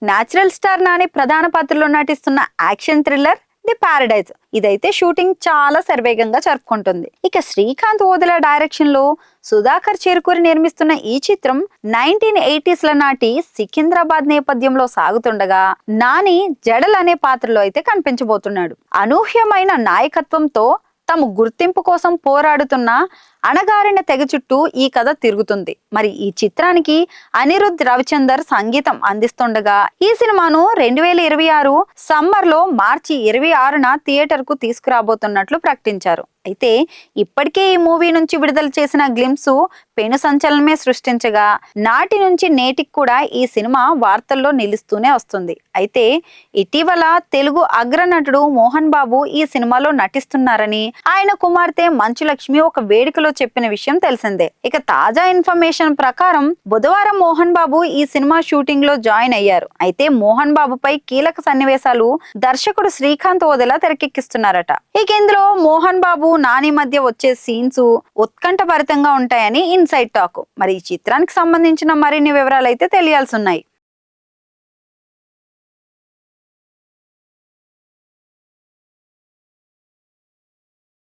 Natural star Nani ప్రధాన పాత్రలో నటిస్తున్న యాక్షన్ థ్రిల్లర్ ది పారడైజ్. ఇదైతే షూటింగ్ చాలా శరవేగంగా జరుపుకుంటుంది. ఇక శ్రీకాంత్ ఓదెల డైరెక్షన్ లో సుధాకర్ చేరుకూరి నిర్మిస్తున్న ఈ చిత్రం 1980s నాటి సికింద్రాబాద్ నేపథ్యంలో సాగుతుండగా నాని జడల్ అనే పాత్రలో అయితే కనిపించబోతున్నాడు. అనూహ్యమైన నాయకత్వంతో తమ గుర్తింపు కోసం పోరాడుతున్న అణగారిన తెగ చుట్టూ ఈ కథ తిరుగుతుంది. మరి ఈ చిత్రానికి అనిరుద్ రవిచందర్ సంగీతం అందిస్తుండగా ఈ సినిమాను 2026 సమ్మర్ లో మార్చి 26న థియేటర్ కు తీసుకురాబోతున్నట్లు ప్రకటించారు. అయితే ఇప్పటికే ఈ మూవీ నుంచి విడుదల చేసిన గ్లిమ్స్ పెను సంచలనమే సృష్టించగా నాటి నుంచి నేటికి కూడా ఈ సినిమా వార్తల్లో నిలుస్తూనే వస్తుంది. అయితే ఇటీవల తెలుగు అగ్రనటుడు మోహన్ బాబు ఈ సినిమాలో నటిస్తున్నారని ఆయన కుమార్తె మంచులక్ష్మి ఒక వేడుకలో చెప్పిన విషయం తెలిసిందే. ఇక తాజా ఇన్ఫర్మేషన్ ప్రకారం బుధవారం మోహన్ బాబు ఈ సినిమా షూటింగ్ లో జాయిన్ అయ్యారు. అయితే మోహన్ బాబుపై కీలక సన్నివేశాలు దర్శకుడు శ్రీకాంత్ ఓదెల తెరకెక్కిస్తున్నారట. ఇక ఇందులో మోహన్ బాబు నాని మధ్య వచ్చే సీన్స్ ఉత్కంఠభరితంగా ఉంటాయని ఇన్సైడ్ టాక్. మరి ఈ చిత్రానికి సంబంధించిన మరిన్ని వివరాలు అయితే తెలియాల్సి ఉన్నాయి.